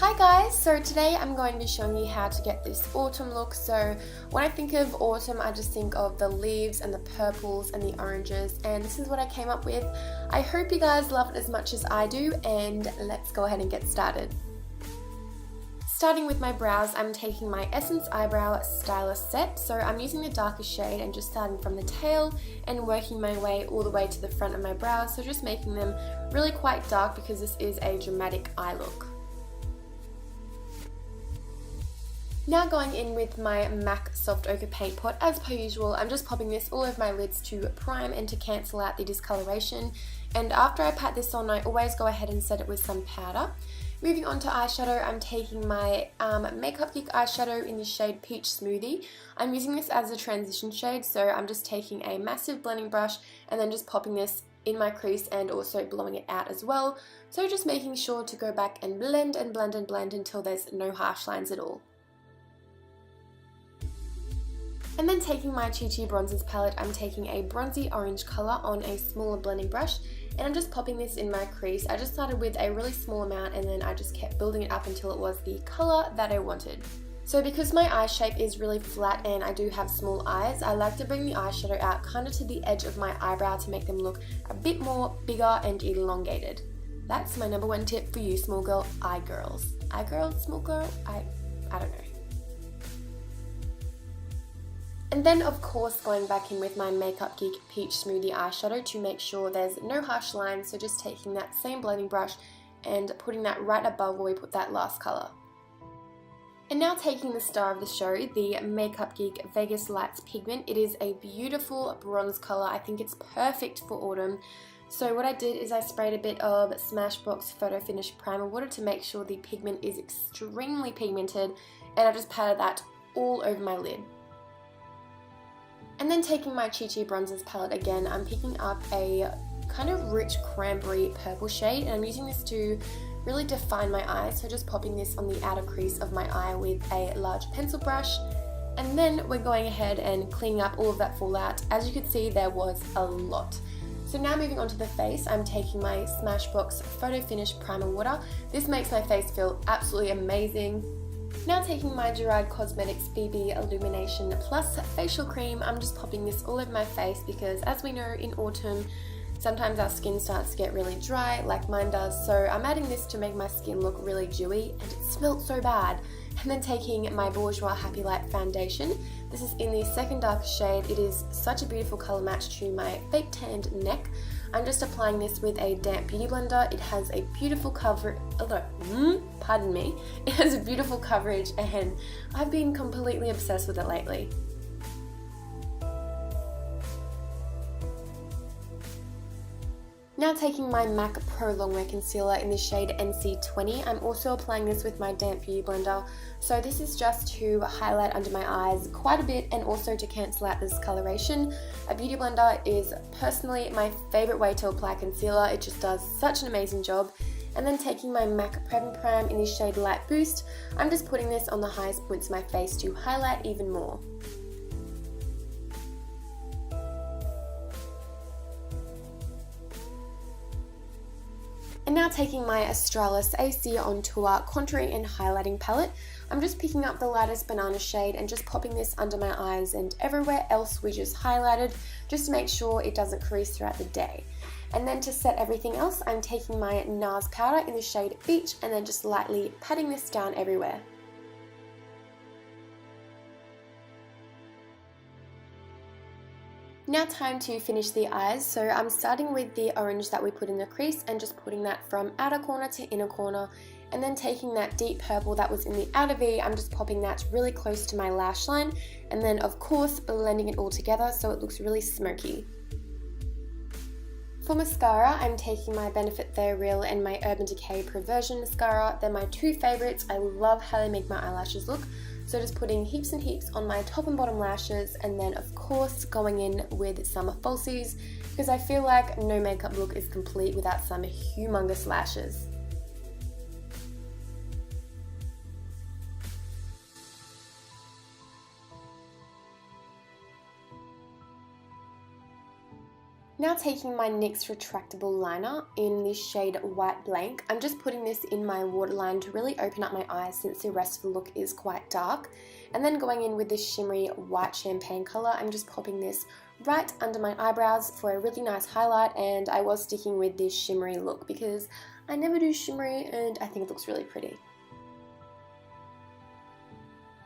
Hi guys, so today I'm going to be showing you how to get this autumn look. So when I think of autumn, I just think of the leaves and the purples and the oranges, and this is what I came up with. I hope you guys love it as much as I do, and let's go ahead and get started. Starting with my brows, I'm taking my Essence Eyebrow Stylist Set. So I'm using the darkest shade and just starting from the tail and working my way all the way to the front of my brows. So just making them really quite dark because this is a dramatic eye look. Now going in with my MAC Soft Ochre Paint Pot, as per usual, I'm just popping this all over my lids to prime and to cancel out the discoloration. And after I pat this on, I always go ahead and set it with some powder. Moving on to eyeshadow, I'm taking my Makeup Geek eyeshadow in the shade Peach Smoothie. I'm using this as a transition shade, so I'm just taking a massive blending brush and then just popping this in my crease and also blowing it out as well. So just making sure to go back and blend and blend and blend until there's no harsh lines at all. And then taking my Chi Chi Bronzers palette, I'm taking a bronzy orange colour on a smaller blending brush, and I'm just popping this in my crease. I just started with a really small amount and then I just kept building it up until it was the colour that I wanted. So because my eye shape is really flat and I do have small eyes, I like to bring the eyeshadow out kind of to the edge of my eyebrow to make them look a bit more bigger and elongated. That's my number one tip for you small girl eye girls. Eye girl? Small girl? I don't know. And then of course going back in with my Makeup Geek Peach Smoothie eyeshadow to make sure there's no harsh lines, so just taking that same blending brush and putting that right above where we put that last colour. And now taking the star of the show, the Makeup Geek Vegas Lights Pigment. It is a beautiful bronze colour. I think it's perfect for autumn. So what I did is I sprayed a bit of Smashbox Photo Finish Primer Water to make sure the pigment is extremely pigmented, and I just patted that all over my lid. And then taking my Chi Chi Bronzers palette again, I'm picking up a kind of rich cranberry purple shade, and I'm using this to really define my eyes. So just popping this on the outer crease of my eye with a large pencil brush. And then we're going ahead and cleaning up all of that fallout. As you can see, there was a lot. So now moving on to the face, I'm taking my Smashbox Photo Finish Primer Water. This makes my face feel absolutely amazing. Now taking my Gerard Cosmetics BB Illumination Plus Facial Cream, I'm just popping this all over my face because as we know in autumn, sometimes our skin starts to get really dry like mine does, so I'm adding this to make my skin look really dewy, and it smelled so bad. And then taking my Bourjois Happy Light Foundation. This is in the second darkest shade. It is such a beautiful colour match to my fake tanned neck. I'm just applying this with a damp beauty blender. It has a beautiful It has a beautiful coverage, and I've been completely obsessed with it lately. Now taking my MAC Pro Longwear Concealer in the shade NC20, I'm also applying this with my damp beauty blender. So this is just to highlight under my eyes quite a bit and also to cancel out the discoloration. A beauty blender is personally my favourite way to apply concealer. It just does such an amazing job. And then taking my MAC Prep and Prime in the shade Light Boost, I'm just putting this on the highest points of my face to highlight even more. And now taking my Australis AC On Tour Contouring and Highlighting Palette, I'm just picking up the lightest banana shade and just popping this under my eyes and everywhere else we just highlighted, just to make sure it doesn't crease throughout the day. And then to set everything else, I'm taking my NARS powder in the shade Beach and then just lightly patting this down everywhere. Now time to finish the eyes, so I'm starting with the orange that we put in the crease and just putting that from outer corner to inner corner, and then taking that deep purple that was in the outer V, I'm just popping that really close to my lash line, and then of course blending it all together so it looks really smoky. For mascara, I'm taking my Benefit They're Real and my Urban Decay Perversion Mascara. They're my two favourites. I love how they make my eyelashes look. So just putting heaps and heaps on my top and bottom lashes, and then of course going in with some falsies because I feel like no makeup look is complete without some humongous lashes. Now taking my NYX retractable liner in the shade White Blank, I'm just putting this in my waterline to really open up my eyes since the rest of the look is quite dark. And then going in with this shimmery white champagne colour, I'm just popping this right under my eyebrows for a really nice highlight, and I was sticking with this shimmery look because I never do shimmery and I think it looks really pretty.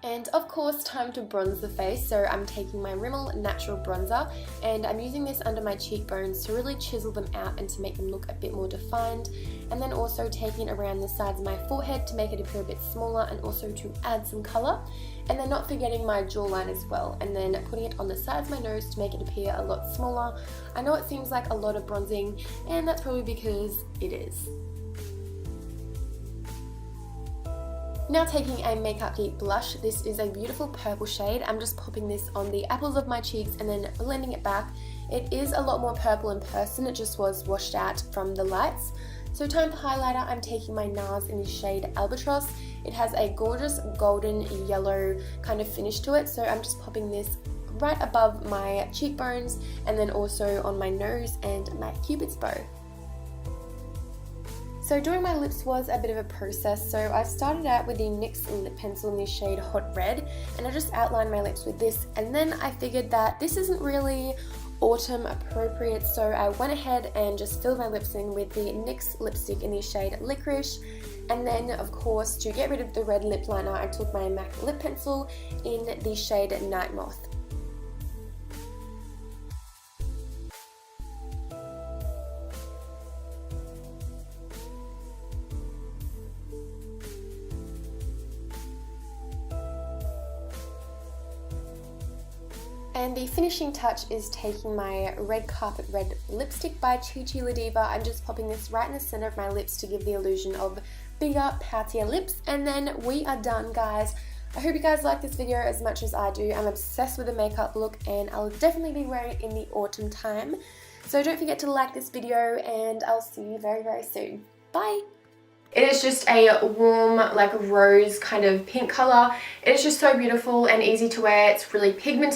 And of course, time to bronze the face, so I'm taking my Rimmel Natural Bronzer and I'm using this under my cheekbones to really chisel them out and to make them look a bit more defined, and then also taking it around the sides of my forehead to make it appear a bit smaller and also to add some colour, and then not forgetting my jawline as well, and then putting it on the sides of my nose to make it appear a lot smaller. I know it seems like a lot of bronzing, and that's probably because it is. Now taking a Makeup Geek blush, this is a beautiful purple shade. I'm just popping this on the apples of my cheeks and then blending it back. It is a lot more purple in person, it just was washed out from the lights. So time for highlighter, I'm taking my NARS in the shade Albatross. It has a gorgeous golden yellow kind of finish to it, so I'm just popping this right above my cheekbones and then also on my nose and my cupid's bow. So doing my lips was a bit of a process, so I started out with the NYX lip pencil in the shade Hot Red, and I just outlined my lips with this, and then I figured that this isn't really autumn appropriate, so I went ahead and just filled my lips in with the NYX lipstick in the shade Licorice, and then of course to get rid of the red lip liner I took my MAC lip pencil in the shade Night Moth. And the finishing touch is taking my Red Carpet Red lipstick by Chi Chi La Diva. I'm just popping this right in the center of my lips to give the illusion of bigger, poutier lips. And then we are done, guys. I hope you guys like this video as much as I do. I'm obsessed with the makeup look and I'll definitely be wearing it in the autumn time. So don't forget to like this video and I'll see you very, very soon. Bye! It is just a warm, like rose kind of pink colour. It is just so beautiful and easy to wear. It's really pigmented.